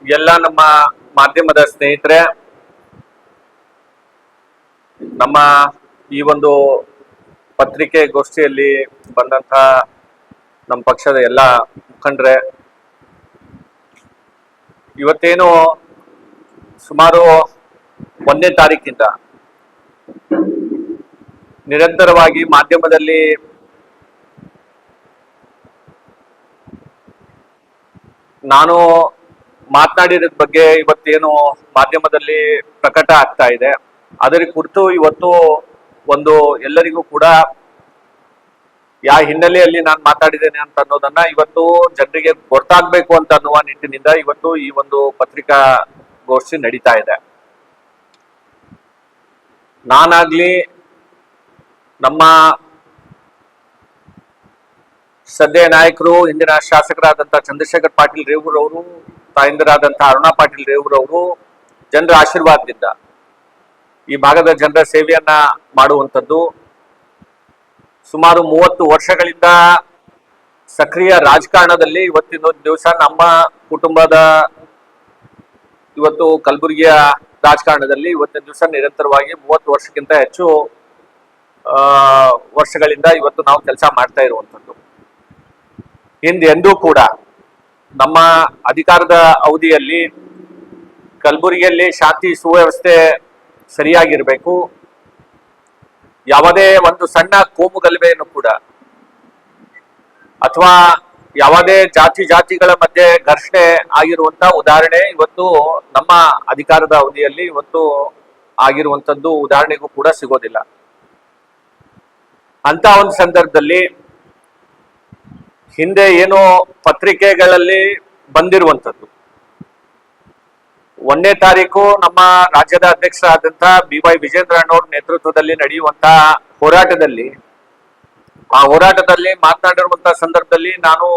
ಎಲ್ಲ ನಮ್ಮ ಮಾಧ್ಯಮದ ಸ್ನೇಹಿತರೆ, ನಮ್ಮ ಈ ಒಂದು ಪತ್ರಿಕೆ ಗೋಷ್ಠಿಯಲ್ಲಿ ಬಂದಂತ ನಮ್ಮ ಪಕ್ಷದ ಎಲ್ಲ ಮುಖಂಡರೆ, ಇವತ್ತೇನು ಸುಮಾರು 1ನೇ ತಾರೀಕಿಂದ ನಿರಂತರವಾಗಿ ಮಾಧ್ಯಮದಲ್ಲಿ ನಾನು ಮಾತನಾಡಿದ ಬಗ್ಗೆ ಇವತ್ತೇನು ಮಾಧ್ಯಮದಲ್ಲಿ ಪ್ರಕಟ ಆಗ್ತಾ ಇದೆ, ಅದರ ಕುರಿತು ಇವತ್ತು ಒಂದು ಎಲ್ಲರಿಗೂ ಕೂಡ ಯಾವ ಹಿನ್ನೆಲೆಯಲ್ಲಿ ನಾನು ಮಾತಾಡಿದ್ದೇನೆ ಅಂತ ಅನ್ನೋದನ್ನ ಇವತ್ತು ಜನರಿಗೆ ಗೊತ್ತಾಗ್ಬೇಕು ಅಂತ ಅನ್ನುವ ನಿಟ್ಟಿನಿಂದ ಇವತ್ತು ಈ ಒಂದು ಪತ್ರಿಕಾ ಗೋಷ್ಠಿ ನಡೀತಾ ಇದೆ. ನಾನಾಗ್ಲಿ, ನಮ್ಮ ಸದ್ಯ ನಾಯಕರು, ಹಿಂದಿನ ಶಾಸಕರಾದಂತಹ ಚಂದ್ರಶೇಖರ್ ಪಾಟೀಲ್ ರೇವೂರವರು, ತಾಯಂದಿರಾದಂತಹ ಅರುಣಾ ಪಾಟೀಲ್ ರೇವೂರವರು ಜನರ ಆಶೀರ್ವಾದದಿಂದ ಈ ಭಾಗದ ಜನರ ಸೇವೆಯನ್ನ ಮಾಡುವಂಥದ್ದು, ಸುಮಾರು 30 ವರ್ಷಗಳಿಂದ ಸಕ್ರಿಯ ರಾಜಕಾರಣದಲ್ಲಿ ಇವತ್ತಿನ ದಿವಸ ನಮ್ಮ ಕುಟುಂಬದ ಇವತ್ತು ಕಲಬುರಗಿಯ ರಾಜಕಾರಣದಲ್ಲಿ ಇವತ್ತಿನ ದಿವಸ ನಿರಂತರವಾಗಿ 30 ವರ್ಷಕ್ಕಿಂತ ಹೆಚ್ಚು ವರ್ಷಗಳಿಂದ ಇವತ್ತು ನಾವು ಕೆಲಸ ಮಾಡ್ತಾ ಇರುವಂಥದ್ದು. ಹಿಂದೆಂದೂ ಕೂಡ ನಮ್ಮ ಅಧಿಕಾರದ ಅವಧಿಯಲ್ಲಿ ಕಲಬುರಗಿಯಲ್ಲಿ ಶಾಂತಿ ಸುವ್ಯವಸ್ಥೆ ಸರಿಯಾಗಿರ್ಬೇಕು, ಯಾವುದೇ ಒಂದು ಸಣ್ಣ ಕೋಮು ಗಲಭೆಯನ್ನು ಕೂಡ ಅಥವಾ ಯಾವುದೇ ಜಾತಿಗಳ ಮಧ್ಯೆ ಘರ್ಷಣೆ ಆಗಿರುವಂತ ಉದಾಹರಣೆ ಇವತ್ತು ನಮ್ಮ ಅಧಿಕಾರದ ಅವಧಿಯಲ್ಲಿ ಇವತ್ತು ಆಗಿರುವಂತದ್ದು ಉದಾಹರಣೆಗೂ ಕೂಡ ಸಿಗೋದಿಲ್ಲ. ಅಂತ ಒಂದು ಸಂದರ್ಭದಲ್ಲಿ ಹಿಂದೆ ಏನು ಪತ್ರಿಕೆಗಳಲ್ಲಿ ಬಂದಿರುವಂಥದ್ದು, 1ನೇ ತಾರೀಕು ನಮ್ಮ ರಾಜ್ಯದ ಅಧ್ಯಕ್ಷರಾದಂತಹ BY ವಿಜೇಂದ್ರಣ್ಣವ್ರ ನೇತೃತ್ವದಲ್ಲಿ ನಡೆಯುವಂತಹ ಹೋರಾಟದಲ್ಲಿ, ಆ ಹೋರಾಟದಲ್ಲಿ ಮಾತನಾಡಿರುವಂತಹ ಸಂದರ್ಭದಲ್ಲಿ ನಾನು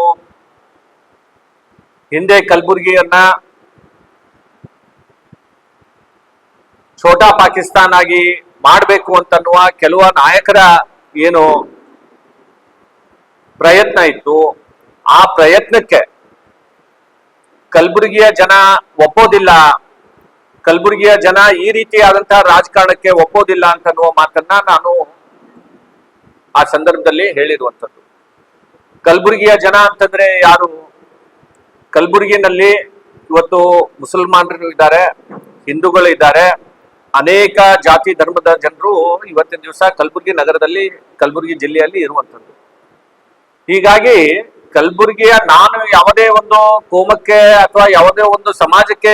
ಹಿಂದೆ ಕಲಬುರಗಿಯನ್ನ ಛೋಟಾ ಪಾಕಿಸ್ತಾನ್ ಆಗಿ ಮಾಡಬೇಕು ಅಂತನ್ನುವ ಕೆಲವು ನಾಯಕರ ಏನು ಪ್ರಯತ್ನ ಇತ್ತು, ಆ ಪ್ರಯತ್ನಕ್ಕೆ ಕಲಬುರಗಿಯ ಜನ ಒಪ್ಪೋದಿಲ್ಲ, ಕಲಬುರಗಿಯ ಜನ ಈ ರೀತಿಯಾದಂತಹ ರಾಜಕಾರಣಕ್ಕೆ ಒಪ್ಪೋದಿಲ್ಲ ಅಂತನ್ನುವ ಮಾತನ್ನ ನಾನು ಆ ಸಂದರ್ಭದಲ್ಲಿ ಹೇಳಿರುವಂಥದ್ದು. ಕಲಬುರಗಿಯ ಜನ ಅಂತಂದ್ರೆ ಯಾರು? ಕಲಬುರಗಿನಲ್ಲಿ ಇವತ್ತು ಮುಸಲ್ಮಾನರು ಇದ್ದಾರೆ, ಹಿಂದೂಗಳು ಇದ್ದಾರೆ, ಅನೇಕ ಜಾತಿ ಧರ್ಮದ ಜನರು ಇವತ್ತಿನ ದಿವಸ ಕಲಬುರಗಿ ನಗರದಲ್ಲಿ, ಕಲಬುರಗಿ ಜಿಲ್ಲೆಯಲ್ಲಿ ಇರುವಂಥದ್ದು. ಹೀಗಾಗಿ ಕಲಬುರಗಿಯ ನಾನು ಯಾವುದೇ ಒಂದು ಕೋಮಕ್ಕೆ ಅಥವಾ ಯಾವುದೇ ಒಂದು ಸಮಾಜಕ್ಕೆ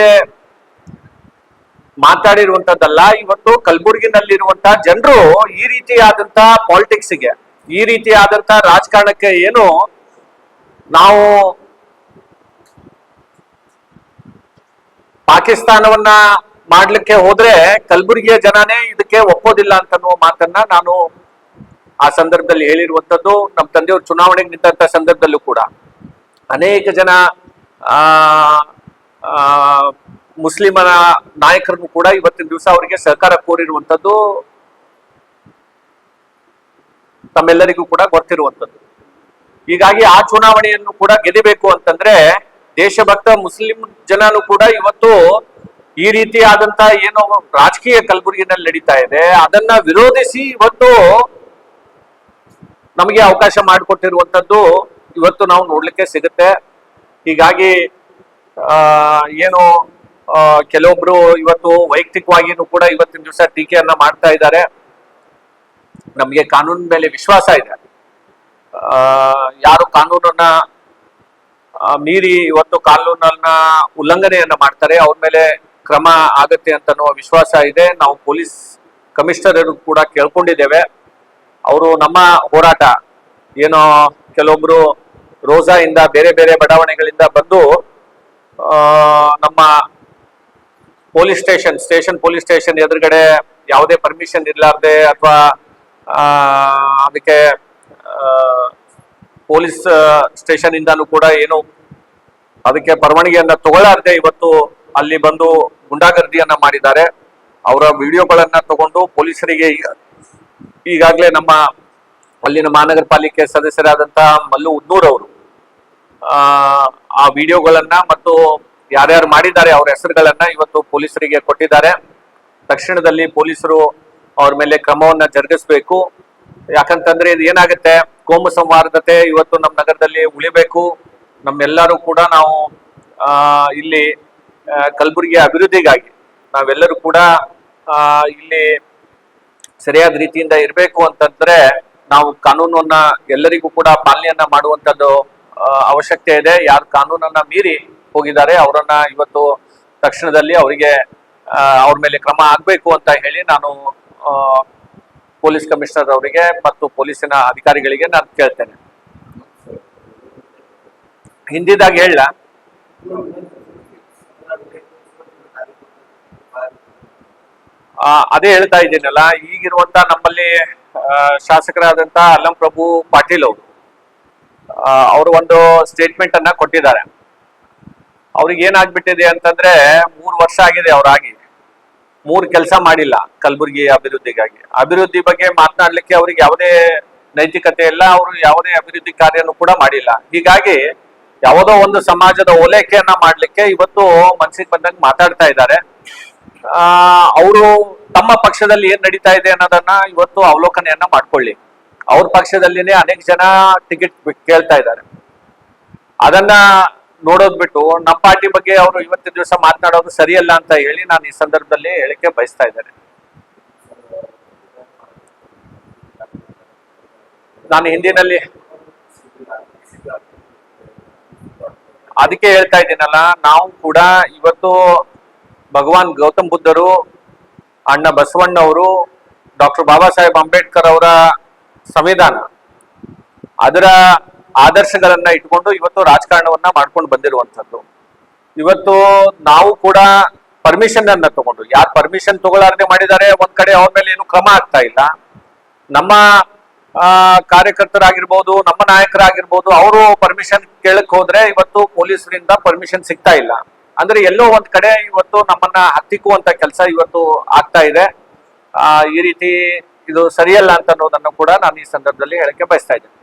ಮಾತಾಡಿರುವಂತದ್ದಲ್ಲ. ಇವತ್ತು ಕಲಬುರಗಿನಲ್ಲಿರುವಂತಹ ಜನರು ಈ ರೀತಿಯಾದಂತಹ ಪಾಲಿಟಿಕ್ಸ್ಗೆ, ಈ ರೀತಿಯಾದಂತಹ ರಾಜಕಾರಣಕ್ಕೆ ಏನು ನಾವು ಪಾಕಿಸ್ತಾನವನ್ನ ಮಾಡ್ಲಿಕ್ಕೆ ಹೋದ್ರೆ ಕಲಬುರಗಿಯ ಜನನೇ ಇದಕ್ಕೆ ಒಪ್ಪೋದಿಲ್ಲ ಅಂತನ್ನುವ ಮಾತನ್ನ ನಾನು ಆ ಸಂದರ್ಭದಲ್ಲಿ ಹೇಳಿರುವಂತದ್ದು. ನಮ್ಮ ತಂದೆಯವರು ಚುನಾವಣೆಗೆ ನಿಂತ ಸಂದರ್ಭದಲ್ಲೂ ಕೂಡ ಅನೇಕ ಜನ ಮುಸ್ಲಿಮರ ನಾಯಕರನ್ನು ಕೂಡ ಇವತ್ತಿನ ದಿವಸ ಅವರಿಗೆ ಸಹಕಾರ ಕೋರಿರುವಂತದ್ದು ತಮ್ಮೆಲ್ಲರಿಗೂ ಕೂಡ ಗೊತ್ತಿರುವಂತದ್ದು. ಹೀಗಾಗಿ ಆ ಚುನಾವಣೆಯನ್ನು ಕೂಡ ಗೆಲ್ಲಬೇಕು ಅಂತಂದ್ರೆ ದೇಶಭಕ್ತ ಮುಸ್ಲಿಂ ಜನನು ಕೂಡ ಇವತ್ತು ಈ ರೀತಿಯಾದಂತ ಏನು ರಾಜಕೀಯ ಕಲಬುರಗಿನಲ್ಲಿ ನಡೀತಾ ಇದೆ ಅದನ್ನ ವಿರೋಧಿಸಿ ಇವತ್ತು ನಮಗೆ ಅವಕಾಶ ಮಾಡಿಕೊಟ್ಟಿರುವಂತದ್ದು ಇವತ್ತು ನಾವು ನೋಡ್ಲಿಕ್ಕೆ ಸಿಗುತ್ತೆ. ಹೀಗಾಗಿ ಏನು ಕೆಲವೊಬ್ರು ಇವತ್ತು ವೈಯಕ್ತಿಕವಾಗಿನೂ ಕೂಡ ಇವತ್ತಿನ ದಿವಸ ಟೀಕೆಯನ್ನ ಮಾಡ್ತಾ ಇದ್ದಾರೆ. ನಮಗೆ ಕಾನೂನಿನ ಮೇಲೆ ವಿಶ್ವಾಸ ಇದೆ. ಯಾರು ಕಾನೂನನ್ನ ಮೀರಿ ಇವತ್ತು ಕಾನೂನನ್ನ ಉಲ್ಲಂಘನೆಯನ್ನ ಮಾಡ್ತಾರೆ ಅವ್ರ ಮೇಲೆ ಕ್ರಮ ಆಗತ್ತೆ ಅಂತ ವಿಶ್ವಾಸ ಇದೆ. ನಾವು ಪೊಲೀಸ್ ಕಮಿಷನರ್ ಕೂಡ ಕೇಳ್ಕೊಂಡಿದ್ದೇವೆ. ಅವರು ನಮ್ಮ ಹೋರಾಟ ಏನೋ ಕೆಲವೊಬ್ರು ರೋಜಾ ಇಂದ ಬೇರೆ ಬೇರೆ ಬಡಾವಣೆಗಳಿಂದ ಬಂದು ನಮ್ಮ ಪೊಲೀಸ್ ಸ್ಟೇಷನ್ ಎದುರುಗಡೆ ಯಾವುದೇ ಪರ್ಮಿಷನ್ ಇರ್ಲಾರ್ದೆ ಅಥವಾ ಅದಕ್ಕೆ ಪೊಲೀಸ್ ಸ್ಟೇಷನ್ ಇಂದಾನು ಕೂಡ ಏನು ಅದಕ್ಕೆ ಪರವಾನಗಿಯನ್ನ ತಗೊಳ್ಳಾರ್ದೆ ಇವತ್ತು ಅಲ್ಲಿ ಬಂದು ಗುಂಡಾಗರ್ದಿಯನ್ನ ಮಾಡಿದ್ದಾರೆ. ಅವರ ವಿಡಿಯೋಗಳನ್ನ ತಗೊಂಡು ಪೊಲೀಸರಿಗೆ ಈಗಾಗಲೇ ನಮ್ಮ ಅಲ್ಲಿನ ಮಹಾನಗರ ಪಾಲಿಕೆ ಸದಸ್ಯರಾದಂತಹ ಮಲ್ಲು ಉದ್ನೂರ್ ಅವರು ಆ ವಿಡಿಯೋಗಳನ್ನ ಮತ್ತು ಯಾರ್ಯಾರು ಮಾಡಿದ್ದಾರೆ ಅವ್ರ ಹೆಸರುಗಳನ್ನ ಇವತ್ತು ಪೊಲೀಸರಿಗೆ ಕೊಟ್ಟಿದ್ದಾರೆ. ತಕ್ಷಣದಲ್ಲಿ ಪೊಲೀಸರು ಅವ್ರ ಮೇಲೆ ಕ್ರಮವನ್ನ ಜರುಗಿಸ್ಬೇಕು. ಯಾಕಂತಂದ್ರೆ ಇದು ಏನಾಗುತ್ತೆ, ಕೋಮು ಸೌಹಾರ್ದತೆ ಇವತ್ತು ನಮ್ಮ ನಗರದಲ್ಲಿ ಉಳಿಬೇಕು. ನಮ್ಮೆಲ್ಲರೂ ಕೂಡ ನಾವು ಇಲ್ಲಿ ಕಲಬುರಗಿಯ ಅಭಿವೃದ್ಧಿಗಾಗಿ ನಾವೆಲ್ಲರೂ ಕೂಡ ಇಲ್ಲಿ ಸರಿಯಾದ ರೀತಿಯಿಂದ ಇರಬೇಕು ಅಂತಂದ್ರೆ ನಾವು ಕಾನೂನನ್ನ ಎಲ್ಲರಿಗೂ ಕೂಡ ಪಾಲನೆಯನ್ನ ಮಾಡುವಂತದ್ದು ಅವಶ್ಯಕತೆ ಇದೆ. ಯಾರು ಕಾನೂನನ್ನ ಮೀರಿ ಹೋಗಿದ್ದಾರೆ ಅವರನ್ನ ಇವತ್ತು ತಕ್ಷಣದಲ್ಲಿ ಅವರಿಗೆ ಅವ್ರ ಮೇಲೆ ಕ್ರಮ ಆಗ್ಬೇಕು ಅಂತ ಹೇಳಿ ನಾನು ಪೊಲೀಸ್ ಕಮಿಷನರ್ ಅವರಿಗೆ ಮತ್ತು ಪೊಲೀಸಿನ ಅಧಿಕಾರಿಗಳಿಗೆ ನಾನು ಕೇಳ್ತೇನೆ. ಹಿಂದಿದಾಗ ಹೇಳ ಅದೇ ಹೇಳ್ತಾ ಇದ್ದೀನಲ್ಲ, ಈಗಿರುವಂತ ನಮ್ಮಲ್ಲಿ ಶಾಸಕರಾದಂತ ಅಲ್ಲಂ ಪ್ರಭು ಪಾಟೀಲ್ ಅವರು ಒಂದು ಸ್ಟೇಟ್ಮೆಂಟ್ ಅನ್ನ ಕೊಟ್ಟಿದ್ದಾರೆ. ಅವ್ರಿಗೆ ಏನಾಗ್ಬಿಟ್ಟಿದೆ ಅಂತಂದ್ರೆ 3 ವರ್ಷ ಆಗಿದೆ ಅವರಾಗಿ, 3 ಕೆಲಸ ಮಾಡಿಲ್ಲ ಕಲಬುರಗಿ ಅಭಿವೃದ್ಧಿಗಾಗಿ. ಅಭಿವೃದ್ಧಿ ಬಗ್ಗೆ ಮಾತನಾಡ್ಲಿಕ್ಕೆ ಅವ್ರಿಗೆ ಯಾವುದೇ ನೈತಿಕತೆ ಇಲ್ಲ, ಅವರು ಯಾವುದೇ ಅಭಿವೃದ್ಧಿ ಕಾರ್ಯನೂ ಕೂಡ ಮಾಡಿಲ್ಲ. ಹೀಗಾಗಿ ಯಾವುದೋ ಒಂದು ಸಮಾಜದ ಓಲೈಕೆಯನ್ನ ಮಾಡ್ಲಿಕ್ಕೆ ಇವತ್ತು ಮನಸ್ಸಿಗೆ ಬಂದಂಗೆ ಮಾತಾಡ್ತಾ ಇದ್ದಾರೆ. ಅವರು ತಮ್ಮ ಪಕ್ಷದಲ್ಲಿ ಏನ್ ನಡೀತಾ ಇದೆ ಅನ್ನೋದನ್ನ ಇವತ್ತು ಅವಲೋಕನೆಯನ್ನ ಮಾಡ್ಕೊಳ್ಳಿ. ಅವ್ರ ಪಕ್ಷದಲ್ಲಿನೇ ಅನೇಕ ಜನ ಟಿಕೆಟ್ ಕೇಳ್ತಾ ಇದ್ದಾರೆ. ಅದನ್ನ ನೋಡೋದ್ ಬಿಟ್ಟು ನಮ್ಮ ಪಾರ್ಟಿ ಬಗ್ಗೆ ಅವರು ಇವತ್ತಿನ ದಿವಸ ಮಾತನಾಡೋದು ಸರಿಯಲ್ಲ ಅಂತ ಹೇಳಿ ನಾನು ಈ ಸಂದರ್ಭದಲ್ಲಿ ಹೇಳಿಕೆ ಬಯಸ್ತಾ ಇದ್ದೇನೆ. ನಾನು ಹಿಂದಿನಲ್ಲಿ ಅದಕ್ಕೆ ಹೇಳ್ತಾ ಇದ್ದೀನಲ್ಲ, ನಾವು ಕೂಡ ಇವತ್ತು ಭಗವಾನ್ ಗೌತಮ್ ಬುದ್ಧರು, ಅಣ್ಣ ಬಸವಣ್ಣವರು, ಡಾಕ್ಟರ್ ಬಾಬಾ ಸಾಹೇಬ್ ಅಂಬೇಡ್ಕರ್ ಅವರ ಸಂವಿಧಾನ, ಅದರ ಆದರ್ಶಗಳನ್ನ ಇಟ್ಕೊಂಡು ಇವತ್ತು ರಾಜಕಾರಣವನ್ನ ಮಾಡ್ಕೊಂಡು ಬಂದಿರುವಂತದ್ದು. ಇವತ್ತು ನಾವು ಕೂಡ ಪರ್ಮಿಷನ್ ಅನ್ನ ತಗೊಂಡು, ಯಾರು ಪರ್ಮಿಷನ್ ತಗೊಳ್ಳಾರದೆ ಮಾಡಿದ್ದಾರೆ ಒಂದ್ ಕಡೆ ಅವ್ರ ಮೇಲೆ ಏನು ಕ್ರಮ ಆಗ್ತಾ ಇಲ್ಲ. ನಮ್ಮ ಕಾರ್ಯಕರ್ತರಾಗಿರ್ಬೋದು, ನಮ್ಮ ನಾಯಕರಾಗಿರ್ಬೋದು, ಅವರು ಪರ್ಮಿಷನ್ ಕೇಳಕ್ ಹೋದ್ರೆ ಇವತ್ತು ಪೊಲೀಸರಿಂದ ಪರ್ಮಿಷನ್ ಸಿಗ್ತಾ ಇಲ್ಲ. ಅಂದ್ರೆ ಎಲ್ಲೋ ಒಂದ್ ಕಡೆ ಇವತ್ತು ನಮ್ಮನ್ನ ಹತ್ತಿಕ್ಕುವಂತ ಕೆಲಸ ಇವತ್ತು ಆಗ್ತಾ ಇದೆ. ಈ ರೀತಿ ಇದು ಸರಿಯಲ್ಲ ಅಂತ ಅನ್ನೋದನ್ನು ಕೂಡ ನಾನು ಈ ಸಂದರ್ಭದಲ್ಲಿ ಹೇಳಕ್ಕೆ ಬಯಸ್ತಾ ಇದ್ದೇನೆ.